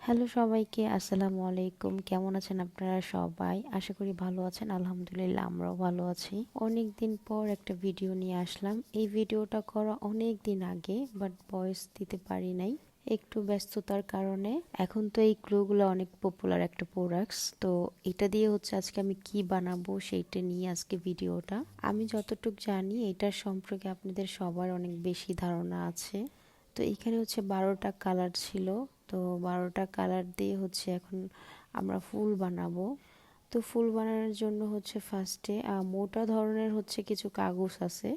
Hello সবাইকে, আসসালামু আলাইকুম। কেমন আছেন আপনারা সবাই? আশা করি ভালো আছেন। আলহামদুলিল্লাহ আমরাও ভালো আছি। অনেক দিন পর একটা ভিডিও নিয়ে আসলাম। এই ভিডিওটা করা অনেক দিন আগে, বাট ভয়েস দিতে পারি নাই একটু ব্যস্ততার কারণে। এখন তো এই গ্লুগুলো অনেক পপুলার একটা প্রোডাক্টস, তো এটা দিয়ে হচ্ছে আজকে আমি কি বানাবো সেইটা নিয়ে আজকে ভিডিওটা। আমি যতটুকু জানি এটার সম্পর্কে আপনাদের সবার অনেক বেশি ধারণা আছে। তো এখানে হচ্ছে 12টা কালার ছিল। তো 12টা কালার দিয়ে হচ্ছে এখন আমরা ফুল বানাবো। তো ফুল বানানোর জন্য হচ্ছে ফার্স্টে মোটা ধরনের হচ্ছে কিছু কাগজ আছে,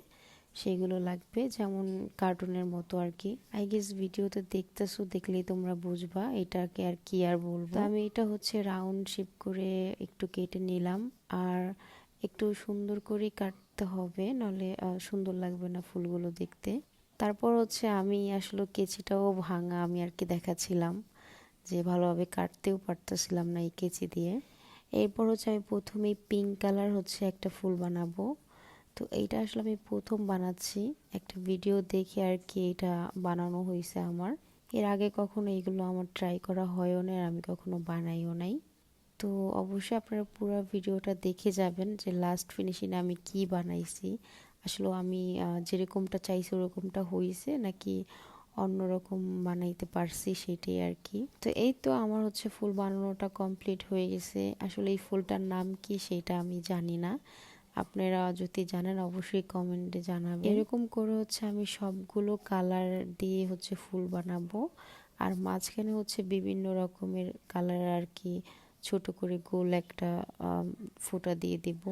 সেগুলো লাগবে, যেমন কার্টুনের মতো আর কি। আই গেস ভিডিওতে দেখতেছো, দেখলেই তোমরা বুঝবা এটাকে আর কি আর বলবো। তো আমি এটা হচ্ছে রাউন্ড শেপ করে একটু কেটে নিলাম। আর একটু সুন্দর করে কাটতে হবে, নাহলে সুন্দর লাগবে না ফুলগুলো দেখতে। তারপর হচ্ছে আমি আসলে কেচিটাও ভাঙা, আমি আর কি দেখাচ্ছিলাম যে ভালোভাবে কাটতেও পারতেছিলাম না এই কেচি দিয়ে। এরপর হচ্ছে আমি প্রথমেই পিঙ্ক কালার হচ্ছে একটা ফুল বানাবো। তো এইটা আসলে আমি প্রথম বানাচ্ছি, একটা ভিডিও দেখে আর কি এটা বানানো হয়েছে আমার। এর আগে কখনো এইগুলো আমার ট্রাই করা হয়ও না, আর আমি কখনো বানাইও নাই। তো অবশ্যই আপনারা পুরো ভিডিওটা দেখে যাবেন যে লাস্ট ফিনিশিংয়ে আমি কি বানাইছি। আসলে আমি যেরকমটা চাইছি ওরকমটা হয়েছে নাকি অন্যরকম বানাইতে পারছি, সেটাই আর কি। তো এই তো আমার হচ্ছে ফুল বানানোটা কমপ্লিট হয়ে গেছে। আসলে এই ফুলটার নাম কি সেটা আমি জানি না, আপনারা যদি জানেন অবশ্যই কমেন্টে জানাবেন। এরকম করে হচ্ছে আমি সবগুলো কালার দিয়ে হচ্ছে ফুল বানাবো। আর মাঝখানে হচ্ছে বিভিন্ন রকমের কালার আর কি, ছোট করে গোল একটা ফোঁটা দিয়ে দিব।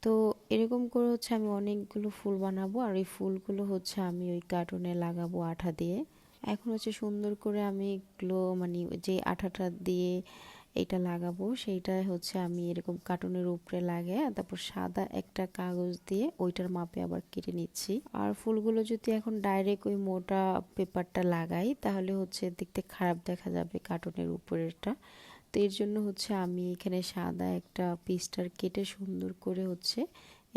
তো এরকম করে হচ্ছে আমি অনেকগুলো ফুল বানাবো, আর এই ফুলগুলো হচ্ছে আমি ওই কার্টুনে লাগাবো আঠা দিয়ে। এখন হচ্ছে সুন্দর করে আমি গ্লো মানে যে আঠাটা দিয়ে এটা লাগাবো সেইটা হচ্ছে আমি এরকম কার্টুনের উপরে লাগিয়ে তারপর সাদা একটা কাগজ দিয়ে ওইটার মাপে আবার কেটে নিচ্ছি। আর ফুলগুলো যদি এখন ডাইরেক্ট ওই মোটা পেপারটা লাগাই তাহলে হচ্ছে দেখতে খারাপ দেখা যাবে কার্টুনের উপরেরটা। তো এর জন্য হচ্ছে আমি এখানে সাদা একটা পিস্টার কেটে সুন্দর করে হচ্ছে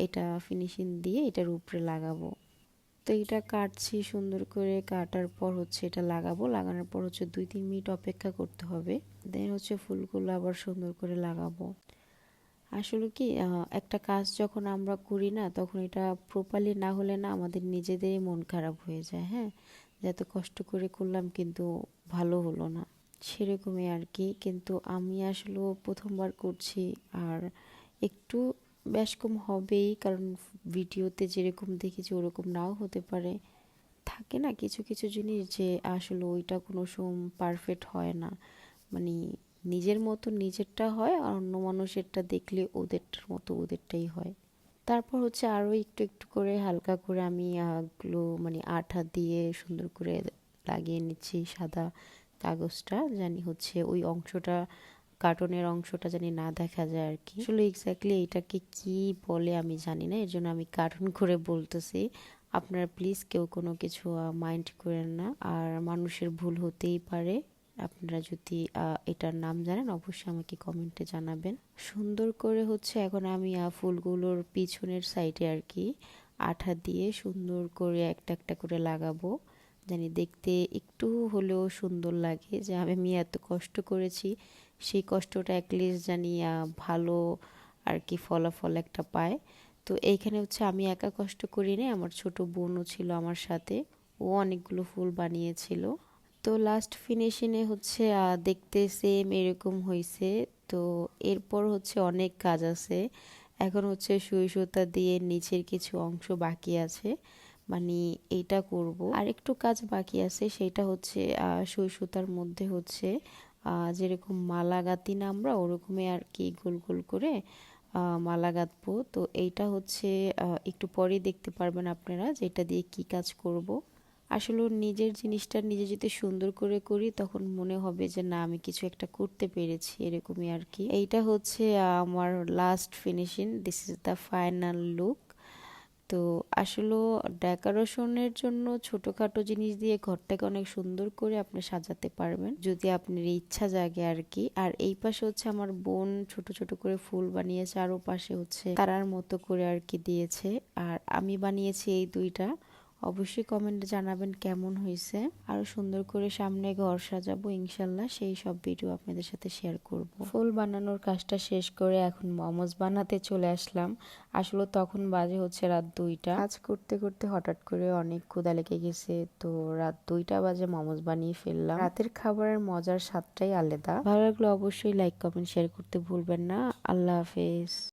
এটা ফিনিশিং দিয়ে এটার উপরে লাগাবো। তো এটা কাটছি, সুন্দর করে কাটার পর হচ্ছে এটা লাগাবো। লাগানোর পর হচ্ছে 2-3 মিনিট অপেক্ষা করতে হবে, দেন হচ্ছে ফুলগুলো আবার সুন্দর করে লাগাবো। আসলে কি একটা কাজ যখন আমরা করি না, তখন এটা প্রপারলি না হলে না আমাদের নিজেদেরই মন খারাপ হয়ে যায়। হ্যাঁ, যে এত কষ্ট করে করলাম কিন্তু ভালো হলো না, সেরকমই আর কি। কিন্তু আমি আসলে প্রথমবার করছি, আর একটু বেশ কম হবেই, কারণ ভিডিওতে যেরকম দেখেছি ওরকম নাও হতে পারে। থাকে না কিছু কিছু জিনিস যে আসলে ওইটা কোনো সময় পারফেক্ট হয় না, মানে নিজের মতো নিজেরটা হয়, আর অন্য মানুষেরটা দেখলে ওদেরটার মতো ওদেরটাই হয়। তারপর হচ্ছে আরও একটু একটু করে হালকা করে আমি গ্লো মানে আঠা দিয়ে সুন্দর করে লাগিয়ে নিচ্ছি সাদা কাগজটা, জানি হচ্ছে ওই অংশটা কার্টুনের অংশটা জানি না দেখা যায় আর কি। আসলে এক্স্যাক্টলি এটাকে কি বলে আমি জানি না, এর জন্য আমি কার্টুন করে বলতেছি। আপনারা প্লিজ কেউ কোনো কিছু মাইন্ড করেন না, আর মানুষের ভুল হতেই পারে। আপনারা যদি এটার নাম জানেন অবশ্যই আমাকে কমেন্টে জানাবেন। সুন্দর করে হচ্ছে এখন আমি ফুলগুলোর পিছনের সাইডে আর কি আঠা দিয়ে সুন্দর করে একটা একটা করে লাগাবো, জানি দেখতে একটু হলেও সুন্দর লাগে, যে আমি এত কষ্ট করেছি সেই কষ্টটা অ্যাটলিস্ট জানি ভালো আর কি ফলাফল একটা পায়। তো এইখানে হচ্ছে আমি একা কষ্ট করিনি, আমার ছোট বোনও ছিল আমার সাথে, ও অনেকগুলো ফুল বানিয়েছিল। তো লাস্ট ফিনিশিংয়ে হচ্ছে দেখতে সেম এরকম হয়েছে। তো এরপর হচ্ছে অনেক কাজ আছে। এখন হচ্ছে সুই সুতা দিয়ে নিচের কিছু অংশ বাকি আছে, মানে এইটা করব। আর একটু কাজ বাকি আছে, সেটা হচ্ছে সুই সুতার মধ্যে হচ্ছে যেরকম মালা গাঁথি না আমরা, ওরকমই আর কি গোল গোল করে মালা গাঁথবো। তো এইটা হচ্ছে একটু পরেই দেখতে পারবেন আপনারা যে এটা দিয়ে কি কাজ করব। আসলে নিজের জিনিসটা নিজে যদি সুন্দর করে করি তখন মনে হবে যে না আমি কিছু একটা করতে পেরেছি, এরকমই আর কি। এইটা হচ্ছে আমার last finishing, this is the final look. তো আসলে ডেকোরেশনের জন্য ছোটখাটো জিনিস দিয়ে ঘরটাকে অনেক সুন্দর করে আপনি সাজাতে পারবেন যদি আপনার ইচ্ছা জাগে আর কি। আর এই পাশে হচ্ছে আমার বোন ছোট ছোট করে ফুল বানিয়েছে, আর ও পাশে হচ্ছে তারার মতো করে আর কি দিয়েছে, আর আমি বানিয়েছি এই দুইটা। অবশ্যই কমেন্টে জানাবেন কেমন হয়েছে। আরো সুন্দর করে সামনে ঘর সাজাবো ইনশাল্লাহ, সেই সব ভিডিও আপনাদের সাথে শেয়ার করব। ফুল বানানোর কাজটা শেষ করে এখন মোমোজ বানাতে চলে আসলাম। আসলে তখন বাজে হচ্ছে রাত 2টা। কাজ করতে করতে হঠাৎ করে অনেক ক্ষুধা লেগে গেছে, তো রাত 2টা বাজে মোমোজ বানিয়ে ফেললাম। রাতের খাবারের মজার স্বাদটাই আলাদা। ভালো লাগলে অবশ্যই লাইক কমেন্ট শেয়ার করতে ভুলবেন না। আল্লাহ হাফেজ।